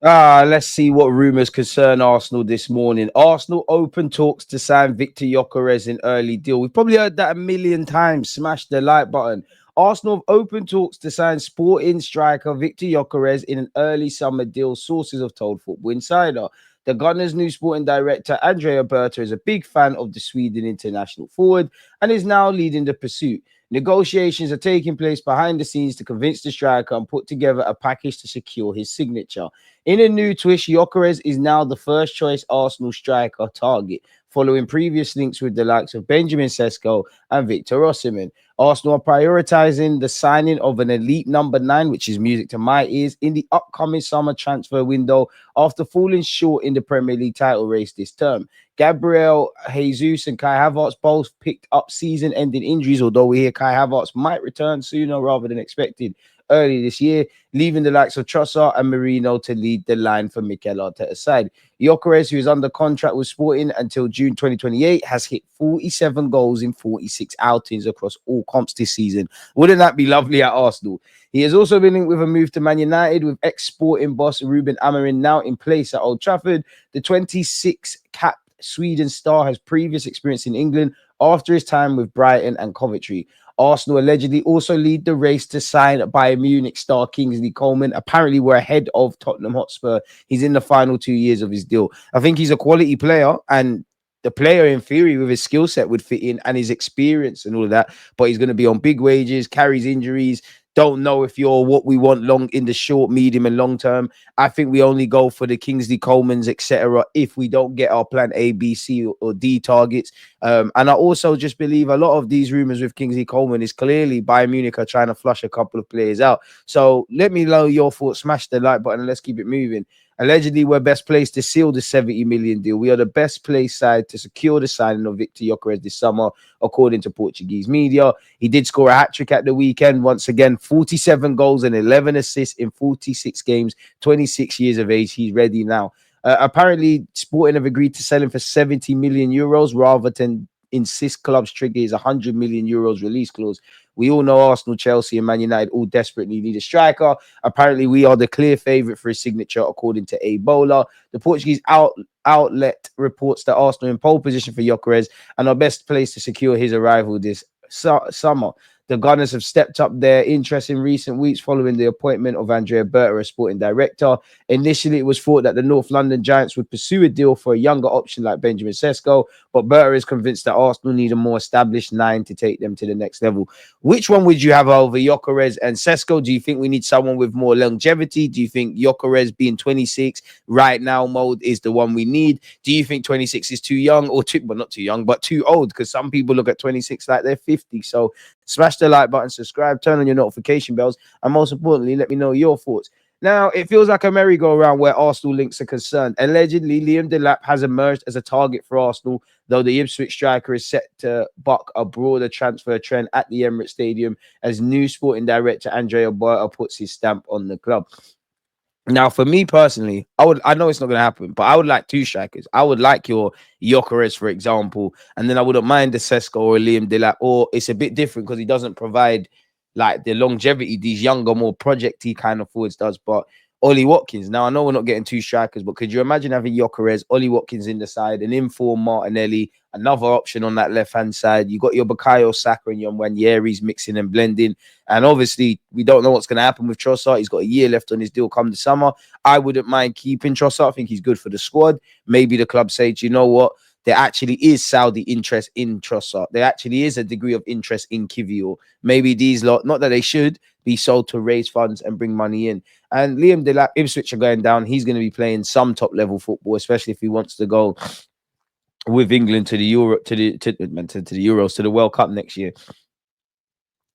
Let's see what rumours concern Arsenal this morning. Arsenal open talks to sign Victor Gyökeres in early deal. We've probably heard that a million times. Smash the like button. Arsenal have open talks to sign Sporting striker Victor Gyökeres in an early summer deal, sources have told Football Insider. The Gunners' new sporting director, Andrea Berta, is a big fan of the Sweden international forward and is now leading the pursuit. Negotiations are taking place behind the scenes to convince the striker and put together a package to secure his signature. In a new twist, Gyökeres is now the first choice Arsenal striker target, following previous links with the likes of Benjamin Sesko and Victor Osimhen. Arsenal are prioritizing the signing of an elite number 9, which is music to my ears, in the upcoming summer transfer window after falling short in the Premier League title race this term. Gabriel Jesus and Kai Havertz both picked up season-ending injuries, although we hear Kai Havertz might return sooner rather than expected early this year, leaving the likes of Trossard and Marino to lead the line for Mikel Arteta's side. Gyökeres, who is under contract with Sporting until June 2028, has hit 47 goals in 46 outings across all comps this season. Wouldn't that be lovely at Arsenal? He has also been linked with a move to Man United, with ex-Sporting boss Ruben Amorim now in place at Old Trafford. The 26-cap Sweden star has previous experience in England after his time with Brighton and Coventry. Arsenal allegedly also lead the race to sign Bayern Munich star Kingsley Coman. Apparently, we're ahead of Tottenham Hotspur. He's in the final 2 years of his deal. I think he's a quality player, and the player in theory with his skill set would fit in and his experience and all of that. But he's going to be on big wages, carries injuries. Don't know if you're what we want long in the short, medium, and long term. I think we only go for the Kingsley Colemans, etc., if we don't get our plan A, B, C, or D targets. And I also just believe a lot of these rumors with Kingsley Coleman is clearly Bayern Munich are trying to flush a couple of players out. So let me know your thoughts. Smash the like button and let's keep it moving. Allegedly, we're best placed to seal the 70 million deal. We are the best placed side to secure the signing of Victor Gyökeres this summer, according to Portuguese media. He did score a hat-trick at the weekend. Once again, 47 goals and 11 assists in 46 games, 26 years of age. He's ready now. Apparently, Sporting have agreed to sell him for 70 million euros rather than insist clubs trigger his 100 million euros release clause. We all know Arsenal, Chelsea, and Man United all desperately need a striker. Apparently, we are the clear favourite for his signature, according to Ebola. The Portuguese outlet reports that Arsenal are in pole position for Gyökeres and are best placed to secure his arrival this summer. The Gunners have stepped up their interest in recent weeks following the appointment of Andrea Berta as sporting director. Initially, it was thought that the North London Giants would pursue a deal for a younger option like Benjamin Sesko, but Berta is convinced that Arsenal need a more established 9 to take them to the next level. Which one would you have over Gyökeres and Sesko? Do you think we need someone with more longevity? Do you think Gyökeres being 26 right now mode is the one we need? Do you think 26 is too young or too, well, not too young, but too old? Because some people look at 26 like they're 50. So smash the like button, subscribe, turn on your notification bells, and most importantly, let me know your thoughts. Now, it feels like a merry-go-round where Arsenal links are concerned. Allegedly, Liam Delap has emerged as a target for Arsenal, though the Ipswich striker is set to buck a broader transfer trend at the Emirates Stadium as new sporting director Andrea Berta puts his stamp on the club. Now, for me personally, I know it's not going to happen, but I would like 2 strikers. I would like your Gyökeres, for example, and then I wouldn't mind the Sesko or Liam Delap, or it's a bit different because he doesn't provide like the longevity these younger, more projecty kind of forwards does. But Ollie Watkins, now I know we're not getting 2 strikers, but could you imagine having Gyökeres, Ollie Watkins in the side, an informed Martinelli, another option on that left-hand side? You got your Bukayo Saka and your Nwaneri's mixing and blending. And obviously, we don't know what's going to happen with Trossard. He's got a year left on his deal come the summer. I wouldn't mind keeping Trossard. I think he's good for the squad. Maybe the club say, do you know what? There actually is Saudi interest in Trossard. There actually is a degree of interest in Kivior. Maybe these lot, not that they should, be sold to raise funds and bring money in. And Liam Delap, Ipswich are going down. He's going to be playing some top-level football, especially if he wants to go with England to the Euro, to the Euros, to the World Cup next year.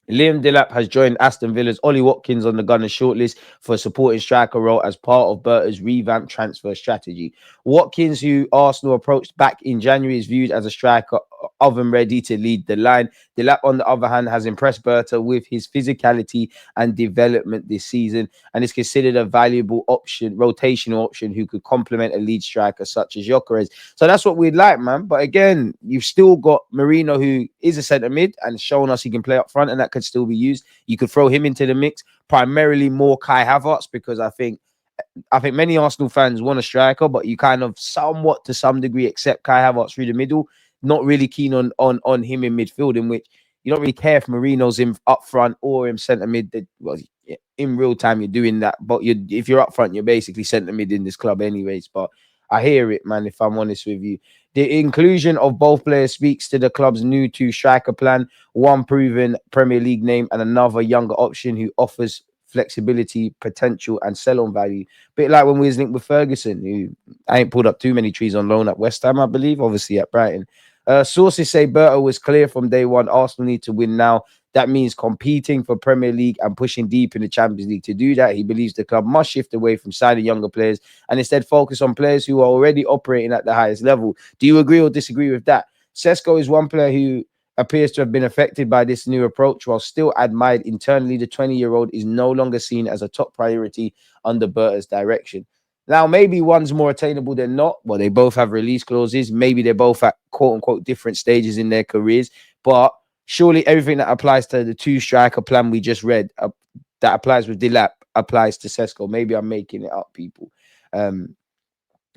Liam Delap has joined Aston Villa's Ollie Watkins on the Gunners shortlist for a supporting striker role as part of Berta's revamped transfer strategy. Watkins, who Arsenal approached back in January, is viewed as a striker oven ready to lead the line. Delap, on the other hand, has impressed Berta with his physicality and development this season and is considered a valuable option, rotational option, who could complement a lead striker such as Gyökeres. So that's what we'd like, man. But again, you've still got Marino, who is a centre mid and shown us he can play up front, and that could still be used. You could throw him into the mix, primarily more Kai Havertz, because I think I think many Arsenal fans want a striker, but you kind of somewhat to some degree accept Kai Havertz through the middle. Not really keen on him in midfield, in which you don't really care if Marino's in up front or in centre mid. Well, in real time, you're doing that, but if you're up front, you're basically centre mid in this club, anyways. But I hear it, man. If I'm honest with you, the inclusion of both players speaks to the club's new two striker plan, one proven Premier League name and another younger option who offers flexibility, potential, and sell-on value. Bit like when we was linked with Ferguson, who I ain't pulled up too many trees on loan at West Ham, I believe, obviously at Brighton. Sources say Berta was clear from day one. Arsenal need to win now. That means competing for Premier League and pushing deep in the Champions League. To do that, he believes the club must shift away from signing younger players and instead focus on players who are already operating at the highest level. Do you agree or disagree with that? Sesko is one player who appears to have been affected by this new approach. While still admired internally, the 20-year-old is no longer seen as a top priority under Berta's direction. Now, maybe one's more attainable than not. Well, they both have release clauses. Maybe they're both at quote-unquote different stages in their careers. But surely everything that applies to the two-striker plan we just read, that applies with Delap, applies to Sesko. Maybe I'm making it up, people.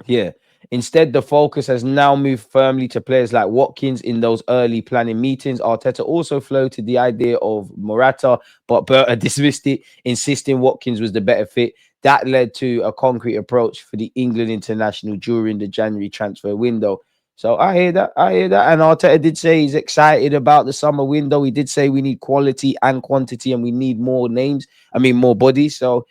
Yeah. Instead, the focus has now moved firmly to players like Watkins in those early planning meetings. Arteta also floated the idea of Morata, but Berta dismissed it, insisting Watkins was the better fit. That led to a concrete approach for the England international during the January transfer window. So I hear that. And Arteta did say he's excited about the summer window. He did say we need quality and quantity and we need more names. More bodies. So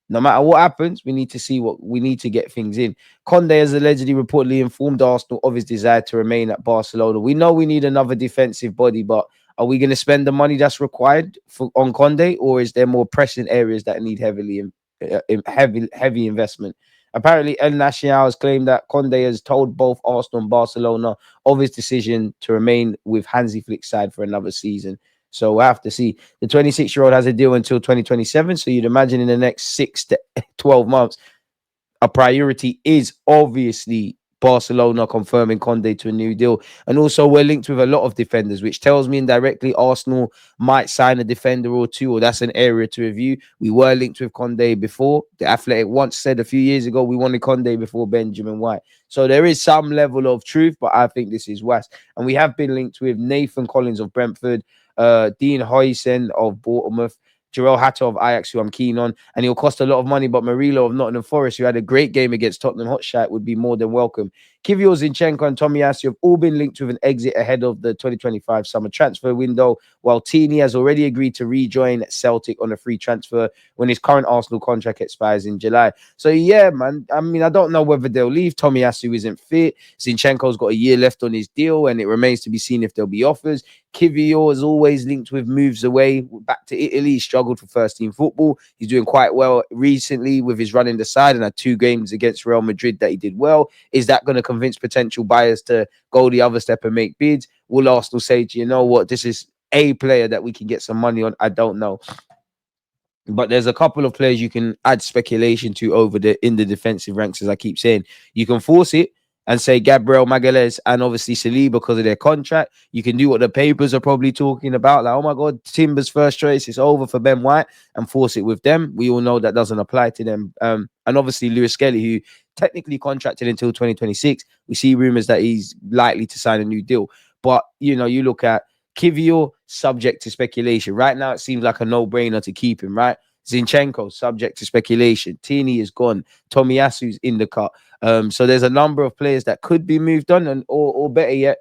no matter what happens, we need to see what we need to get things in. Conde has allegedly reportedly informed Arsenal of his desire to remain at Barcelona. We know we need another defensive body, but are we going to spend the money that's required on Conde, or is there more pressing areas that need heavy investment? Apparently, El Nacional has claimed that Conde has told both Arsenal and Barcelona of his decision to remain with Hansi Flick's side for another season. So we'll have to see. The 26-year-old has a deal until 2027. So you'd imagine in the next 6 to 12 months, a priority is obviously Barcelona confirming Conde to a new deal. And also we're linked with a lot of defenders, which tells me indirectly Arsenal might sign a defender or two, or that's an area to review. We were linked with Conde before. The Athletic once said a few years ago we wanted Conde before Benjamin White. So there is some level of truth, but I think this is worse. And we have been linked with Nathan Collins of Brentford, Dean Huysen of Bournemouth, Jarell Hatter of Ajax, who I'm keen on, and he'll cost a lot of money, but Murillo of Nottingham Forest, who had a great game against Tottenham Hotspur, would be more than welcome. Kivior, Zinchenko and Tomiyasu have all been linked with an exit ahead of the 2025 summer transfer window, while Tini has already agreed to rejoin Celtic on a free transfer when his current Arsenal contract expires in July. So yeah, man, I don't know whether they'll leave. Tomiyasu isn't fit. Zinchenko's got a year left on his deal, and it remains to be seen if there'll be offers. Kivior is always linked with moves away back to Italy. He struggled for first-team football. He's doing quite well recently with his run in the side and had 2 games against Real Madrid that he did well. Is that going to convince potential buyers to go the other step and make bids? Will Arsenal say, you know what, this is a player that we can get some money on? I don't know. But there's a couple of players you can add speculation to in the defensive ranks, as I keep saying. You can force it and say Gabriel Magalhaes and obviously Saliba because of their contract. You can do what the papers are probably talking about, like, oh my God, Timber's first choice is over for Ben White, and force it with them. We all know that doesn't apply to them. And obviously Lewis Kelly, who technically contracted until 2026. We see rumors that he's likely to sign a new deal. But, you look at Kivior, subject to speculation. Right now, it seems like a no-brainer to keep him, right? Zinchenko, subject to speculation. Tini is gone. Tomiyasu's in the cut. So there's a number of players that could be moved on, or better yet,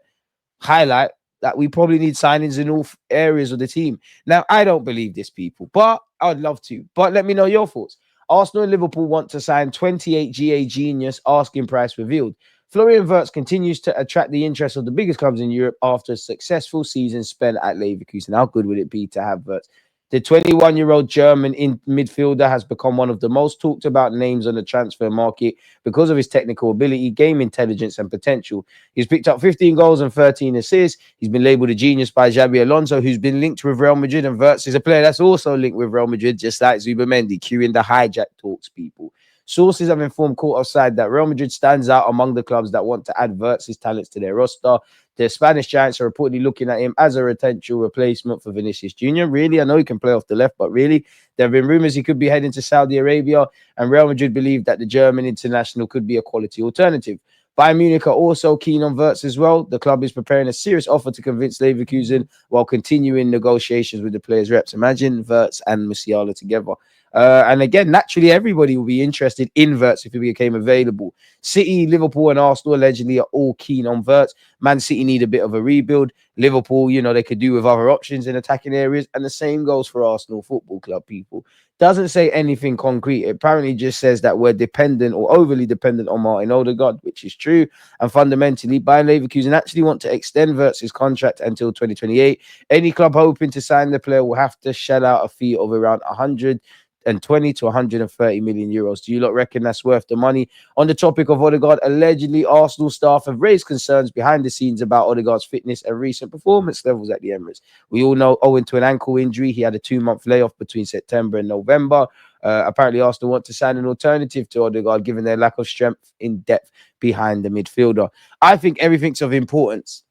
highlight that we probably need signings in all areas of the team. Now, I don't believe this, people, but I'd love to. But let me know your thoughts. Arsenal and Liverpool want to sign 28 GA Genius, asking price revealed. Florian Wirtz continues to attract the interest of the biggest clubs in Europe after a successful season spent at Leverkusen. How good would it be to have Wirtz? The 21-year-old German midfielder has become one of the most talked about names on the transfer market because of his technical ability, game intelligence, and potential. He's picked up 15 goals and 13 assists. He's been labelled a genius by Xabi Alonso, who's been linked with Real Madrid, and Wirtz is a player that's also linked with Real Madrid, just like Zubimendi, cueing the hijack talks, people. Sources have informed Court Offside that Real Madrid stands out among the clubs that want to add Wirtz's talents to their roster. The Spanish giants are reportedly looking at him as a potential replacement for Vinicius Jr. Really, I know he can play off the left, but really, there have been rumors he could be heading to Saudi Arabia, and Real Madrid believe that the German international could be a quality alternative. Bayern Munich are also keen on Wirtz as well. The club is preparing a serious offer to convince Leverkusen while continuing negotiations with the players' reps. Imagine Wirtz and Musiala together. And again, naturally, everybody will be interested in Wirtz if he became available. City, Liverpool, and Arsenal allegedly are all keen on Wirtz. Man City need a bit of a rebuild. Liverpool, they could do with other options in attacking areas. And the same goes for Arsenal Football Club, people. Doesn't say anything concrete. It apparently just says that we're dependent or overly dependent on Martin Odegaard, which is true. And fundamentally, Bayern Leverkusen actually want to extend Wirtz's contract until 2028. Any club hoping to sign the player will have to shell out a fee of around 120 to 130 million euros. Do you not reckon that's worth the money? On the topic of Odegaard, allegedly Arsenal staff have raised concerns behind the scenes about Odegaard's fitness and recent performance levels at the Emirates. We all know, owing to an ankle injury, he had a 2-month layoff between September and November. Apparently, Arsenal want to sign an alternative to Odegaard, given their lack of strength in depth behind the midfielder. I think everything's of importance.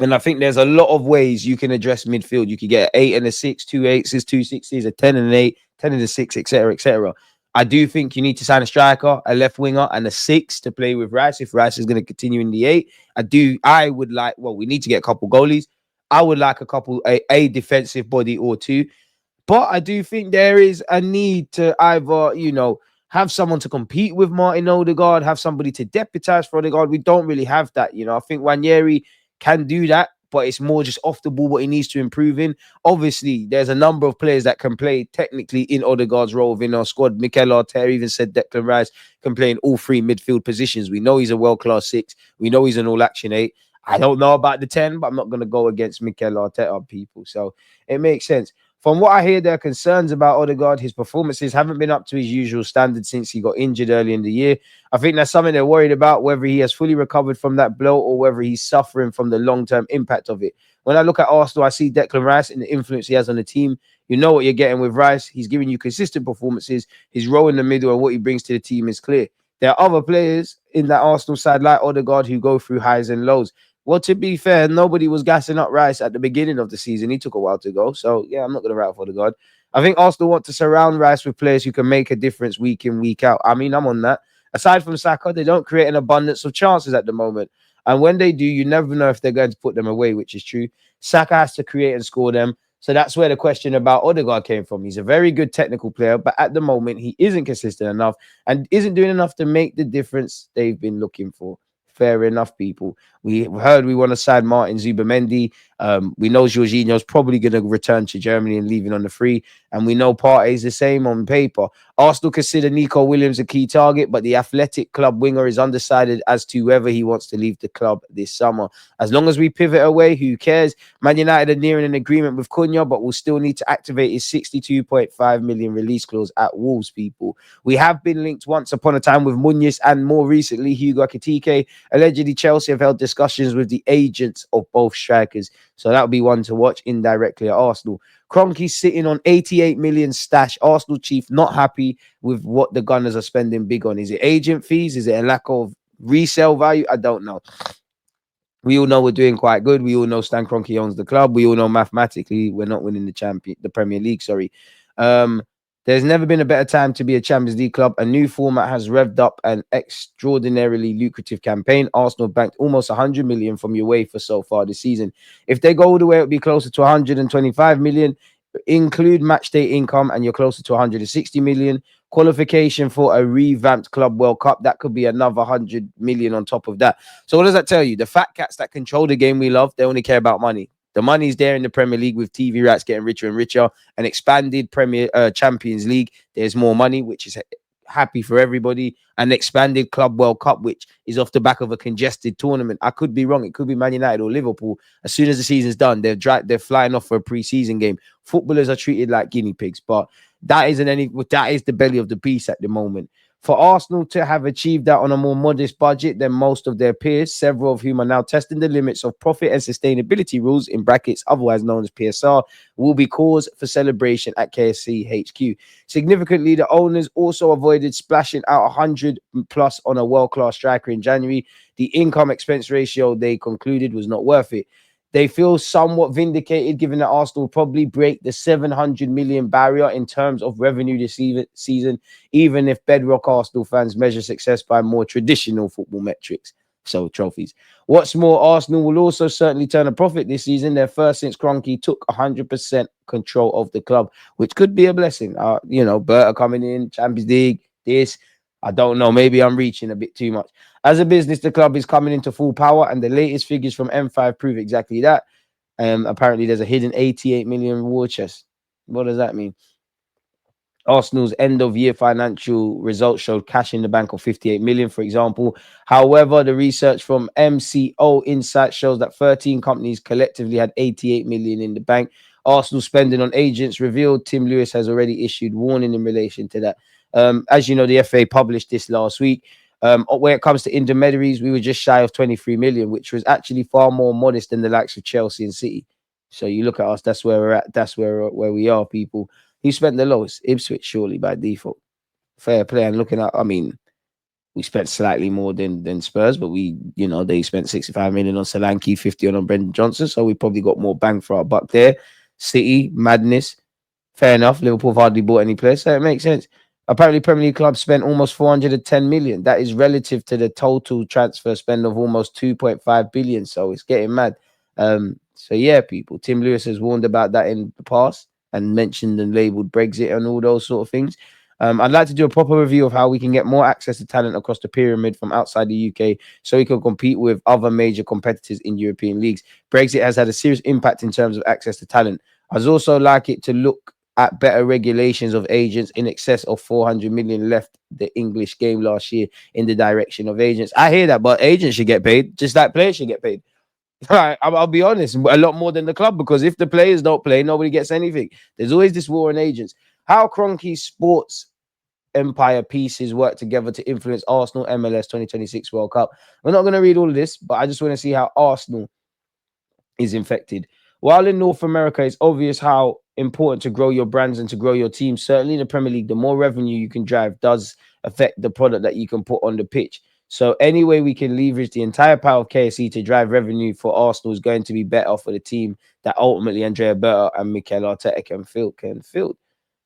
And I think there's a lot of ways you can address midfield. You could get an 8 and a 6, 2 8s, 2 6s, a 10 and an 8, 10 and a 6, etc., etc. I do think you need to sign a striker, a left winger, and a 6 to play with Rice. If Rice is going to continue in the 8, we need to get a couple goalies. I would like a defensive body or two. But I do think there is a need to either, have someone to compete with Martin Odegaard, have somebody to deputize for Odegaard. We don't really have that. I think Ranieri can do that, but it's more just off the ball what he needs to improve in. Obviously, there's a number of players that can play technically in Odegaard's role within our squad. Mikel Arteta even said Declan Rice can play in all 3 midfield positions. We know he's a world-class 6. We know he's an all-action 8. I don't know about the 10, but I'm not going to go against Mikel Arteta, people. So it makes sense. From what I hear, there are concerns about Odegaard. His performances haven't been up to his usual standard since he got injured early in the year. I think that's something they're worried about, whether he has fully recovered from that blow or whether he's suffering from the long-term impact of it. When I look at Arsenal, I see Declan Rice and the influence he has on the team. You know what you're getting with Rice. He's giving you consistent performances. His role in the middle and what he brings to the team is clear. There are other players in that Arsenal side like Odegaard who go through highs and lows. Well, to be fair, nobody was gassing up Rice at the beginning of the season. He took a while to go. So, yeah, I'm not going to write for Odegaard. I think Arsenal want to surround Rice with players who can make a difference week in, week out. I mean, I'm on that. Aside from Saka, they don't create an abundance of chances at the moment. And when they do, you never know if they're going to put them away, which is true. Saka has to create and score them. So that's where the question about Odegaard came from. He's a very good technical player, but at the moment, he isn't consistent enough and isn't doing enough to make the difference they've been looking for. Fair enough, people. We heard we want to sign Martin Zubimendi. We know Jorginho's probably going to return to Germany and leaving on the free. And we know Partey's the same on paper. Arsenal consider Nico Williams a key target, but the Athletic Club winger is undecided as to whether he wants to leave the club this summer. As long as we pivot away, who cares? Man United are nearing an agreement with Cunha, but will still need to activate his 62.5 million release clause at Wolves, people. We have been linked once upon a time with Munoz and more recently Hugo Ekitike. Allegedly, Chelsea have held discussions with the agents of both strikers. So that would be one to watch indirectly at Arsenal. Kroenke's sitting on 88 million stash. Arsenal chief not happy with what the Gunners are spending big on. Is it agent fees? Is it a lack of resale value? I don't know. We all know we're doing quite good. We all know Stan Kroenke owns the club. We all know mathematically we're not winning the Premier League. There's never been a better time to be a Champions League club. A new format has revved up an extraordinarily lucrative campaign. Arsenal banked almost 100 million from UEFA so far this season. If they go all the way, it would be closer to 125 million. Include match day income, and you're closer to 160 million. Qualification for a revamped Club World Cup, that could be another 100 million on top of that. So what does that tell you? The fat cats that control the game we love, they only care about money. The money's there in the Premier League with TV rights getting richer and richer. An expanded Champions League, there's more money, which is happy for everybody. An expanded Club World Cup, which is off the back of a congested tournament. I could be wrong. It could be Man United or Liverpool. As soon as the season's done, they're flying off for a pre-season game. Footballers are treated like guinea pigs, but that is the belly of the beast at the moment. For Arsenal to have achieved that on a more modest budget than most of their peers, several of whom are now testing the limits of profit and sustainability rules in brackets, otherwise known as PSR, will be cause for celebration at KSC HQ. Significantly, the owners also avoided splashing out 100 plus on a world-class striker in January. The income expense ratio, they concluded, was not worth it. They feel somewhat vindicated given that Arsenal will probably break the 700 million barrier in terms of revenue this season, even if bedrock Arsenal fans measure success by more traditional football metrics, so trophies. What's more, Arsenal will also certainly turn a profit this season, their first since Kroenke took 100% control of the club, which could be a blessing. Berta coming in, Champions League, this, I don't know, maybe I'm reaching a bit too much. As a business, the club is coming into full power, and the latest figures from M5 prove exactly that. Apparently, there's a hidden 88 million war chest. What does that mean? Arsenal's end-of-year financial results showed cash in the bank of 58 million, for example. However, the research from MCO Insight shows that 13 companies collectively had 88 million in the bank. Arsenal spending on agents revealed. Tim Lewis has already issued warning in relation to that. As you know, the FA published this last week. When it comes to intermediaries, we were just shy of 23 million, which was actually far more modest than the likes of Chelsea and City. So you look at us, that's where we're at. That's where we are, people. Who spent the lowest? Ipswich, surely, by default. Fair play. And looking at, we spent slightly more than Spurs, but they spent 65 million on Solanke, 50 on Brendan Johnson. So we probably got more bang for our buck there. City, madness. Fair enough. Liverpool hardly bought any players, so it makes sense. Apparently, Premier League clubs spent almost 410 million. That is relative to the total transfer spend of almost 2.5 billion. So it's getting mad. So yeah, people. Tim Lewis has warned about that in the past and mentioned and labeled Brexit and all those sort of things. I'd like to do a proper review of how we can get more access to talent across the pyramid from outside the UK so we can compete with other major competitors in European leagues. Brexit has had a serious impact in terms of access to talent. I'd also like it to look at better regulations of agents. In excess of 400 million left the English game last year in the direction of agents. I hear that, but agents should get paid, just like players should get paid. Right, I'll be honest, a lot more than the club, because if the players don't play, nobody gets anything. There's always this war on agents. How Kroenke's sports empire pieces work together to influence Arsenal MLS 2026 World Cup. We're not going to read all of this, but I just want to see how Arsenal is infected. While in North America, it's obvious how important to grow your brands and to grow your team. Certainly in the Premier League, the more revenue you can drive does affect the product that you can put on the pitch. So any way we can leverage the entire power of KSC to drive revenue for Arsenal is going to be better for the team that ultimately Andrea Berta and Mikel Arteta can field.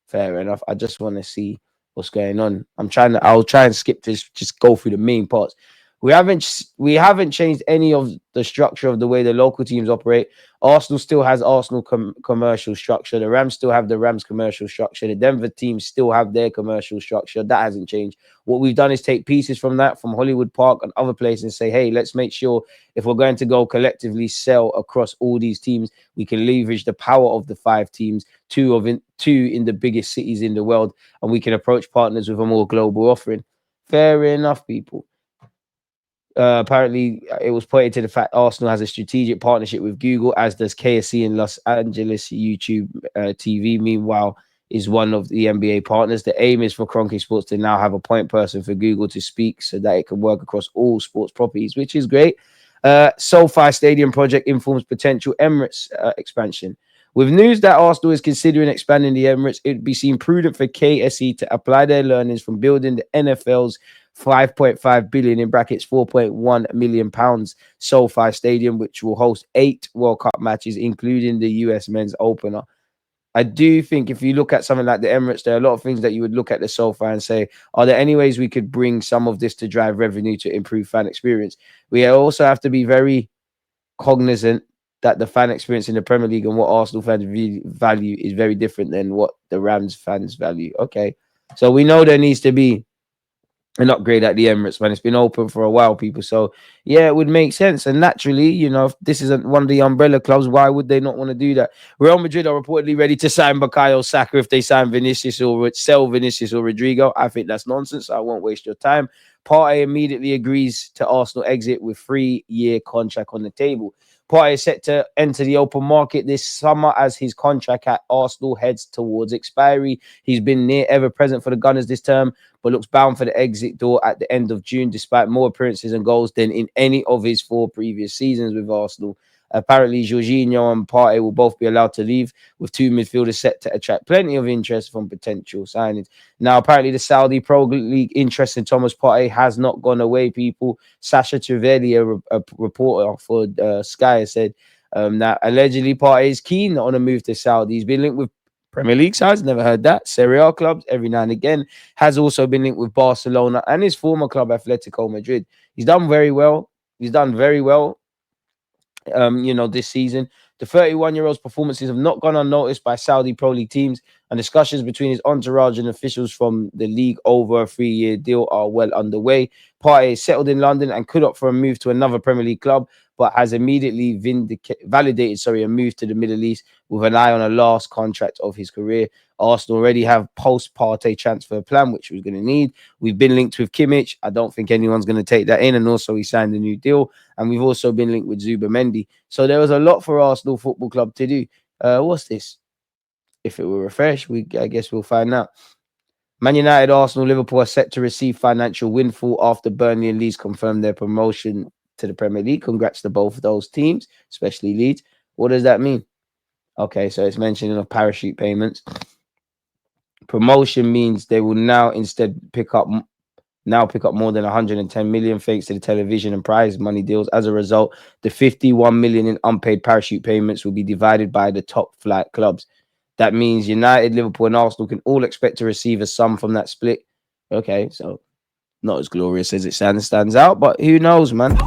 Fair enough. I just want to see what's going on. I'll try and skip this, just go through the main parts. We haven't changed any of the structure of the way the local teams operate. Arsenal still has Arsenal commercial structure. The Rams still have the Rams commercial structure. The Denver teams still have their commercial structure. That hasn't changed. What we've done is take pieces from that, from Hollywood Park and other places, and say, hey, let's make sure if we're going to go collectively sell across all these teams, we can leverage the power of the 5 teams, two in the biggest cities in the world, and we can approach partners with a more global offering. Fair enough, people. Apparently, it was pointed to the fact Arsenal has a strategic partnership with Google, as does KSC in Los Angeles. YouTube TV, meanwhile, is one of the NBA partners. The aim is for Kroenke Sports to now have a point person for Google to speak so that it can work across all sports properties, which is great. SoFi Stadium project informs potential Emirates expansion. With news that Arsenal is considering expanding the Emirates, it would be seen prudent for KSE to apply their learnings from building the NFL's 5.5 billion in brackets 4.1 million pounds SoFi Stadium, which will host 8 World Cup matches, including the US men's opener. I do think if you look at something like the Emirates, there are a lot of things that you would look at the SoFi and say, are there any ways we could bring some of this to drive revenue to improve fan experience? We also have to be very cognizant that the fan experience in the Premier League and what Arsenal fans value is very different than what the Rams fans value. Okay, so we know there needs to be an upgrade at the Emirates, man. It's been open for a while, people. So yeah, it would make sense. And naturally, you know, if this isn't one of the umbrella clubs, why would they not want to do that? Real Madrid are reportedly ready to sign Bukayo Saka if they sign Vinicius or sell Vinicius or Rodrigo. I think that's nonsense. I won't waste your time. Partey immediately agrees to Arsenal exit with 3-year contract on the table. Partey is set to enter the open market this summer as his contract at Arsenal heads towards expiry. He's been near ever present for the Gunners this term, but looks bound for the exit door at the end of June, despite more appearances and goals than in any of his 4 previous seasons with Arsenal. Apparently, Jorginho and Partey will both be allowed to leave, with 2 midfielders set to attract plenty of interest from potential signings. Now, apparently, the Saudi Pro League interest in Thomas Partey has not gone away, people. Sasha Trivedi, a reporter for Sky, said that allegedly Partey is keen on a move to Saudi. He's been linked with Premier League sides, never heard that. Serie A clubs every now and again. Has also been linked with Barcelona and his former club, Atletico Madrid. He's done very well. He's done very well. This season. The 31-year-old's performances have not gone unnoticed by Saudi Pro League teams, and discussions between his entourage and officials from the league over a 3-year deal are well underway. Partey is settled in London and could opt for a move to another Premier League club, but has immediately validated a move to the Middle East with an eye on a last contract of his career. Arsenal already have post-Partey transfer plan, which we're going to need. We've been linked with Kimmich. I don't think anyone's going to take that in. And also he signed a new deal. And we've also been linked with Zubimendi. So there was a lot for Arsenal Football Club to do. What's this? If it will refresh, I guess we'll find out. Man United, Arsenal, Liverpool are set to receive financial windfall after Burnley and Leeds confirmed their promotion to the Premier League. Congrats to both of those teams, especially Leeds. What does that mean? Okay, so it's mentioning of parachute payments. Promotion means they will now instead pick up more than 110 million thanks to the television and prize money deals. As a result, the 51 million in unpaid parachute payments will be divided by the top flight clubs. That means United, Liverpool, and Arsenal can all expect to receive a sum from that split. Okay, so not as glorious as it stands out, but who knows, man?